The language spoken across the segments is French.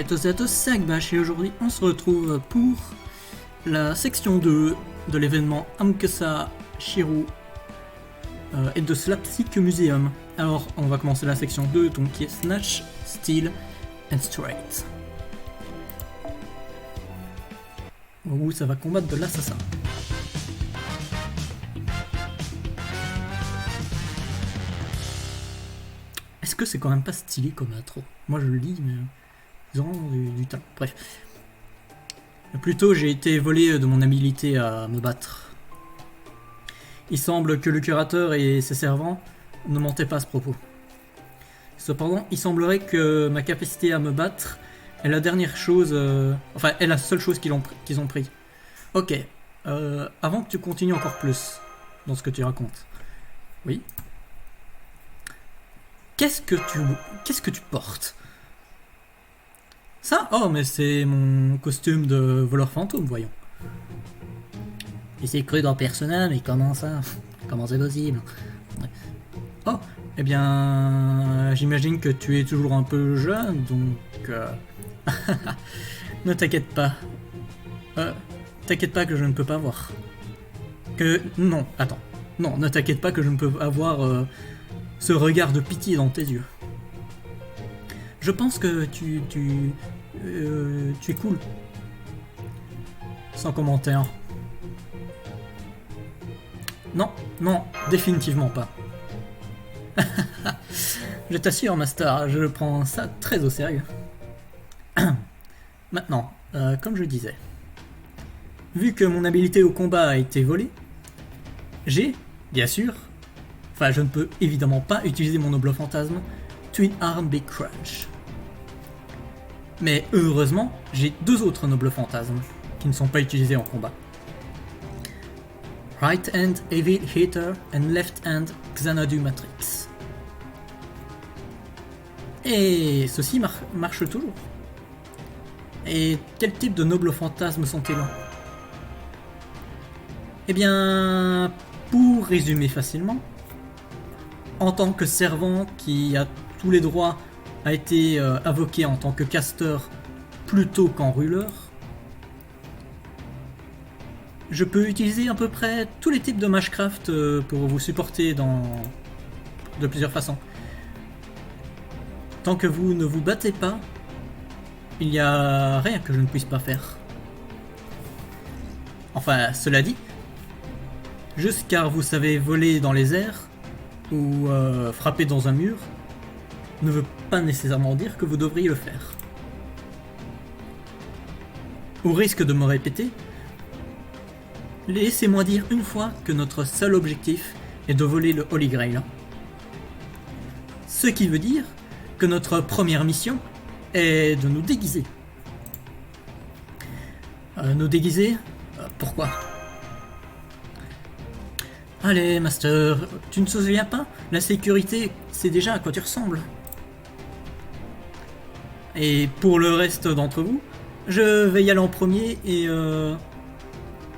à tous et à tous, c'est Akbash et aujourd'hui on se retrouve pour la section 2 de l'événement Ankesa Shirou et de Slapstick Museum. Alors on va commencer la section 2 donc qui est Snatch, Steal and Straight. Où ça va combattre de l'assassin. Est-ce que c'est quand même pas stylé comme intro? Moi je le lis mais ils ont du talent. Bref. Plutôt j'ai été volé de mon habilité à me battre. Il semble que le curateur et ses servants ne mentaient pas à ce propos. Cependant, il semblerait que ma capacité à me battre est la dernière chose... est la seule chose qu'ils ont pris. Ok. Avant que tu continues encore plus dans ce que tu racontes. Oui. Qu'est-ce que tu portes? Ça? Oh, mais c'est mon costume de voleur fantôme, voyons. Et c'est cru dans Persona, mais comment ça? Comment c'est possible? Oh, eh bien, j'imagine que tu es toujours un peu jeune, donc... ne t'inquiète pas. T'inquiète pas que je ne peux pas voir. Non, attends. Non, ne t'inquiète pas que je ne peux avoir ce regard de pitié dans tes yeux. Je pense que tu es cool. Sans commentaire. Non, définitivement pas. Je t'assure, Master, je prends ça très au sérieux. Maintenant, comme je disais, vu que mon habilité au combat a été volée, j'ai, bien sûr, je ne peux évidemment pas utiliser mon noble fantasme Twin Arm Big Crunch. Mais heureusement, j'ai deux autres nobles fantasmes qui ne sont pas utilisés en combat. Right Hand Evil Hater and Left Hand Xanadu Matrix. Et ceci marche toujours. Et quel type de nobles fantasmes sont-ils? Eh bien, pour résumer facilement, en tant que servant qui a tous les droits a été invoqué en tant que caster plutôt qu'enrûleur, je peux utiliser à peu près tous les types de Mashcraft pour vous supporter de plusieurs façons. Tant que vous ne vous battez pas, il n'y a rien que je ne puisse pas faire. Enfin, cela dit, juste car vous savez voler dans les airs ou frapper dans un mur, ne veut pas nécessairement dire que vous devriez le faire. Au risque de me répéter, laissez-moi dire une fois que notre seul objectif est de voler le Holy Grail. Ce qui veut dire que notre première mission est de nous déguiser. Nous déguiser? Pourquoi? Allez, Master, tu ne te souviens pas? La sécurité, c'est déjà à quoi tu ressembles. Et pour le reste d'entre vous, je vais y aller en premier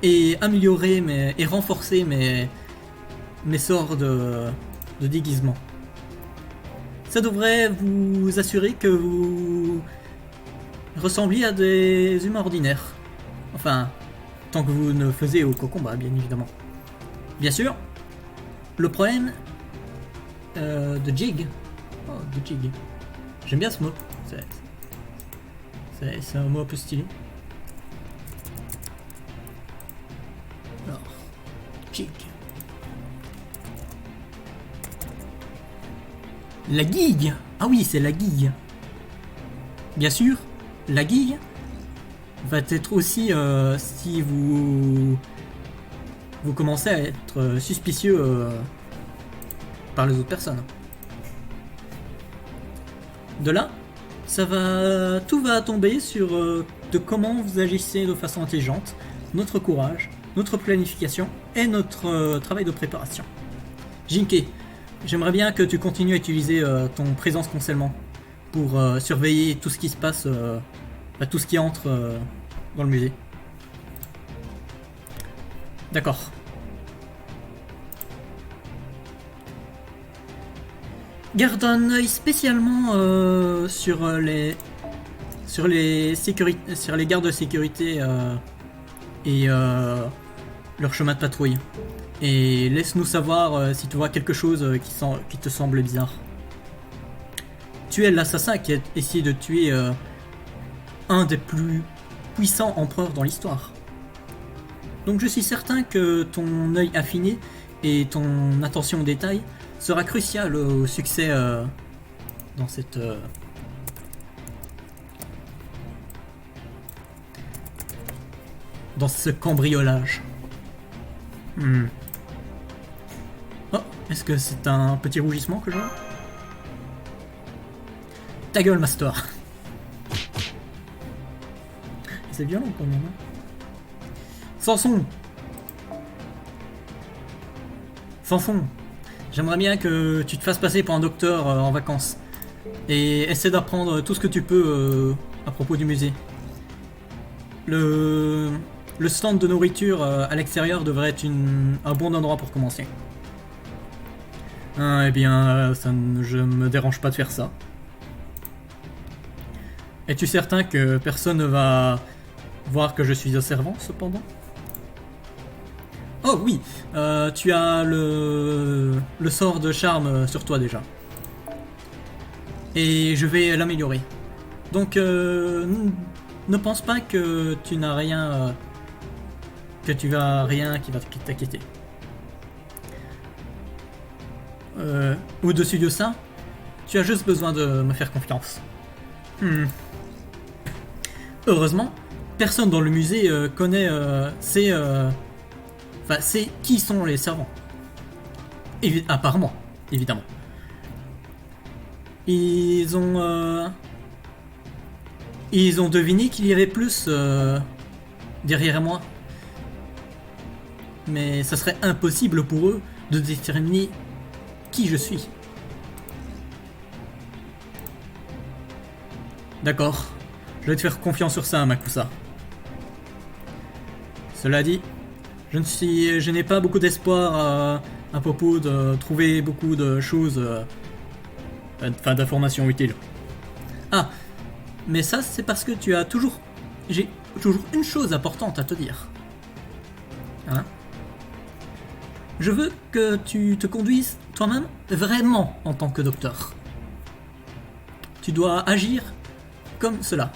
et améliorer et renforcer mes sorts de déguisement. Ça devrait vous assurer que vous ressembliez à des humains ordinaires. Enfin, tant que vous ne faisiez aucun combat, bien évidemment. Bien sûr, le problème de Jig. Oh, de Jig. J'aime bien ce mot. C'est un mot un peu stylé. Alors, Jig. La guille. Ah oui, c'est la guille. Bien sûr, la guille va être aussi si vous commencez à être suspicieux par les autres personnes. De là, tout va tomber sur de comment vous agissez de façon intelligente, notre courage, notre planification et notre travail de préparation. Jinke, j'aimerais bien que tu continues à utiliser ton présence concelement pour surveiller tout ce qui se passe, tout ce qui entre dans le musée. D'accord. Garde un œil spécialement sur sur sur les gardes de sécurité et leur chemin de patrouille. Et laisse-nous savoir si tu vois quelque chose qui te semble bizarre. Tu es l'assassin qui a essayé de tuer un des plus puissants empereurs dans l'histoire. Donc je suis certain que ton œil affiné et ton attention aux détails sera crucial au succès dans cette... dans ce cambriolage. Oh, est-ce que c'est un petit rougissement que je vois? Ta gueule, Master. C'est violent quand même. Hein. Samson, j'aimerais bien que tu te fasses passer pour un docteur en vacances et essaie d'apprendre tout ce que tu peux à propos du musée. Le stand de nourriture à l'extérieur devrait être un bon endroit pour commencer. Eh bien, je me dérange pas de faire ça. Es-tu certain que personne ne va voir que je suis observant, cependant? Oh oui, tu as le sort de charme sur toi déjà. Et je vais l'améliorer. Donc, ne pense pas que tu n'as rien... que tu vas rien qui va t'inquiéter. Au-dessus de ça, tu as juste besoin de me faire confiance. Heureusement, personne dans le musée connaît sait qui sont les servants. Apparemment, évidemment. Ils ont deviné qu'il y avait plus derrière moi. Mais ça serait impossible pour eux de déterminer qui je suis. D'accord, je vais te faire confiance sur ça, Makusa. Cela dit, je n'ai pas beaucoup d'espoir à propos de trouver beaucoup de choses, d'informations utiles. Ah, mais ça c'est parce que j'ai toujours une chose importante à te dire. Hein? Je veux que tu te conduises toi-même vraiment en tant que docteur. Tu dois agir comme cela.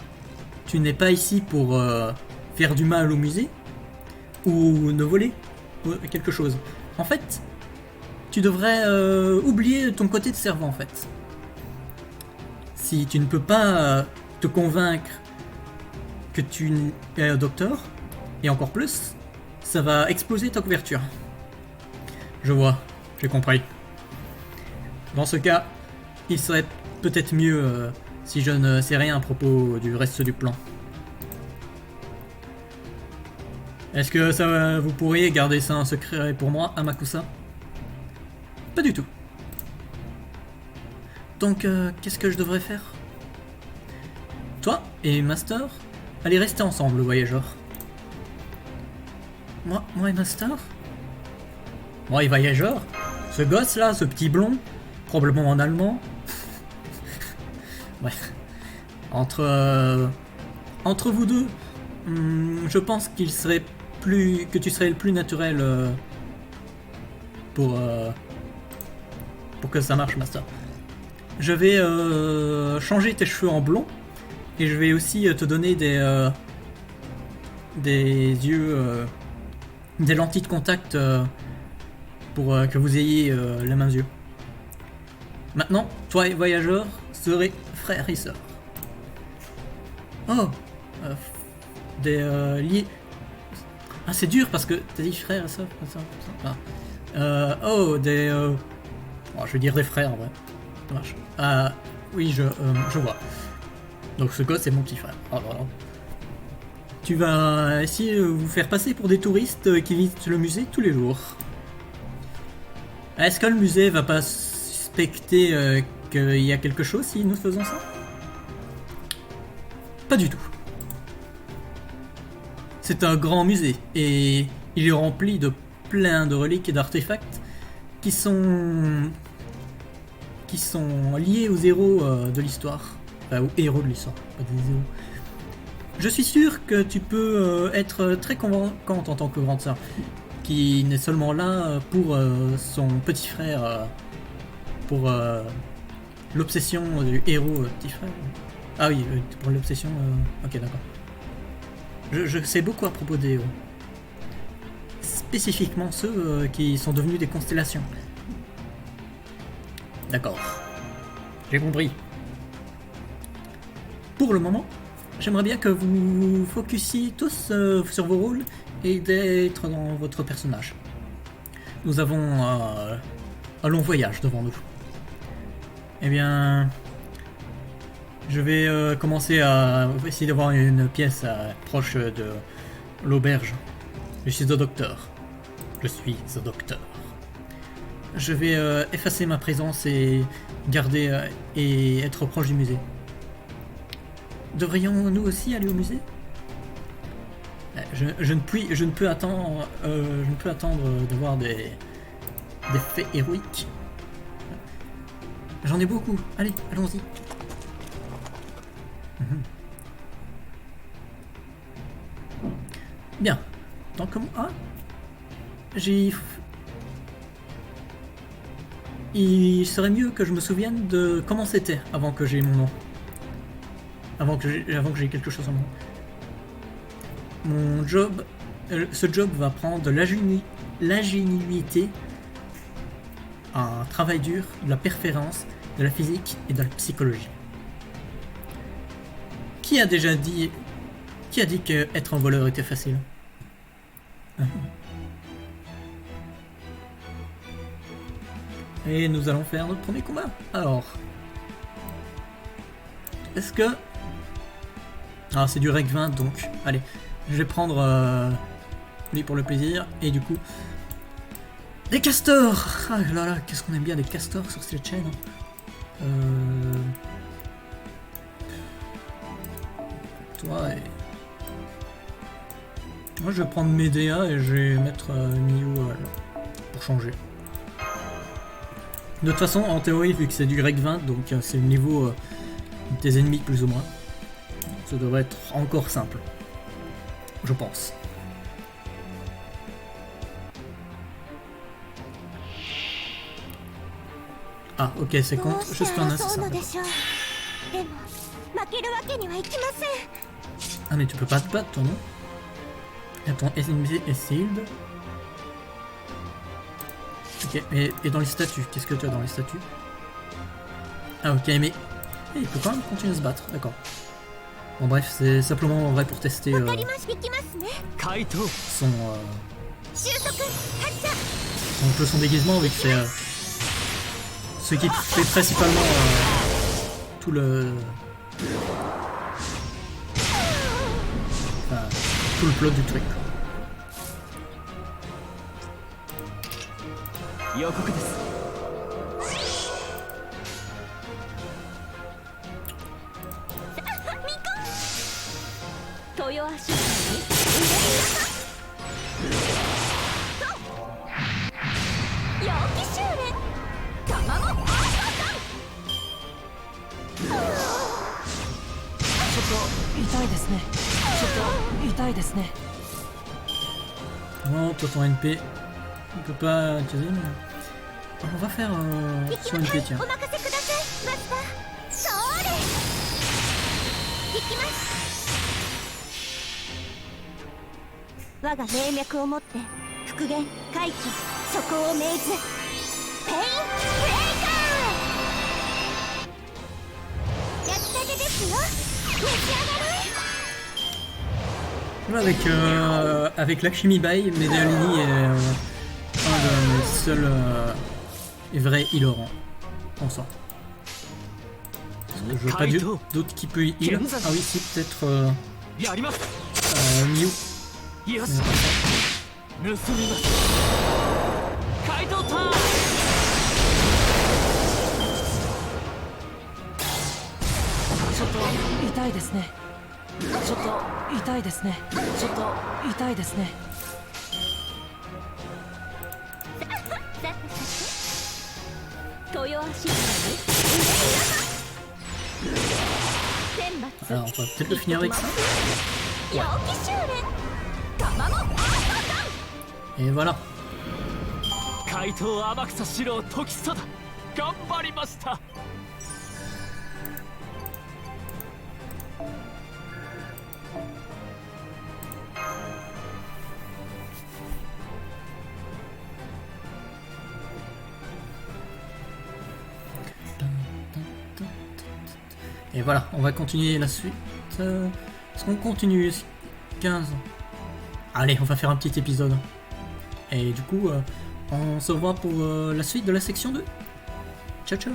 Tu n'es pas ici pour faire du mal au musée ou ne voler quelque chose. En fait, tu devrais oublier ton côté de servant en fait. Si tu ne peux pas te convaincre que tu es un docteur, et encore plus, ça va exploser ta couverture. Je vois, j'ai compris. Dans ce cas, il serait peut-être mieux si je ne sais rien à propos du reste du plan. Est-ce que vous pourriez garder ça un secret pour moi, Amakusa? Pas du tout. Donc, qu'est-ce que je devrais faire? Toi et Master, allez rester ensemble, voyageur. Moi et Master? Moi et voyageur? Ce gosse là, ce petit blond, probablement en allemand. Bref. Entre vous deux, je pense que tu serais le plus naturel pour que ça marche, Master. Je vais changer tes cheveux en blond et je vais aussi te donner des yeux, des lentilles de contact pour que vous ayez les mêmes yeux. Maintenant, toi et voyageur serez frères et sœurs. Oh, liés. Ah, c'est dur parce que t'as dit frère et sœur. Oh, je vais dire des frères en vrai. Ça marche. Oui, je vois. Donc ce gosse c'est mon petit frère. Oh, voilà. Tu vas essayer de vous faire passer pour des touristes qui visitent le musée tous les jours. Est-ce que le musée va pas suspecter qu'il y a quelque chose si nous faisons ça? Pas du tout. C'est un grand musée et il est rempli de plein de reliques et d'artefacts qui sont liés aux héros de l'histoire. Enfin, aux héros de l'histoire, pas des héros. Je suis sûr que tu peux être très convaincante en tant que grande sœur, qui n'est seulement là pour son petit frère, pour l'obsession du héros petit frère. Ah oui, pour l'obsession. Ok, d'accord. Je sais beaucoup à propos des héros. Spécifiquement ceux qui sont devenus des constellations. D'accord. J'ai compris. Pour le moment, j'aimerais bien que vous vous focussiez tous sur vos rôles et d'être dans votre personnage. Nous avons un long voyage devant nous. Eh bien, je vais commencer à essayer d'avoir une pièce proche de l'auberge. Je suis le docteur. Je suis le docteur. Je vais effacer ma présence et garder et être proche du musée. Devrions-nous aussi aller au musée? Je ne peux attendre de voir des faits héroïques. J'en ai beaucoup. Allez, allons-y. Bien. Tant que moi, il serait mieux que je me souvienne de comment c'était avant que j'ai mon nom. Avant que j'ai quelque chose en moi. Mon job, ce job va prendre de l'ingénuité, un travail dur, de la persévérance, de la physique et de la psychologie. Qui a dit qu'être un voleur était facile? Et nous allons faire notre premier combat. Alors, est-ce que... Ah, c'est du rec 20, donc, allez, je vais prendre lui pour le plaisir, et du coup... Des castors! Ah là là, qu'est-ce qu'on aime bien des castors sur cette chaîne. Toi et... Moi je vais prendre Medea et je vais mettre Miu pour changer. De toute façon, en théorie, vu que c'est du grec 20, donc c'est le niveau des ennemis plus ou moins, ça devrait être encore simple. Je pense. Ah, ok, c'est contre. Juste un assassin. Ah, mais tu peux pas te battre, toi, non? Attends, SNB et Sealed. Ok, et dans les statues, qu'est-ce que tu as dans les statues? Ah, ok, mais il peut quand même continuer à se battre, d'accord. Bon, bref, c'est simplement en vrai pour tester son déguisement avec ce qui fait principalement tout le. Enfin, tout le plot du truc. Non, toi ton NP, on peut pas utiliser, mais... On va faire sur NP, tiens. Avec Lakshmi Bai, Medellini est un de mes seuls et vrais healers en sort. Je veux pas d'autres qui peut heal. Ah oui, si, peut-être Miu. Alors, on va peut-être le finir avec ça. Et voilà. 怪盗天草四郎時貞頑張りました。 Et voilà, on va continuer la suite. Est-ce qu'on continue 15? Allez, on va faire un petit épisode. Et du coup, on se revoit pour la suite de la section 2. Ciao ciao.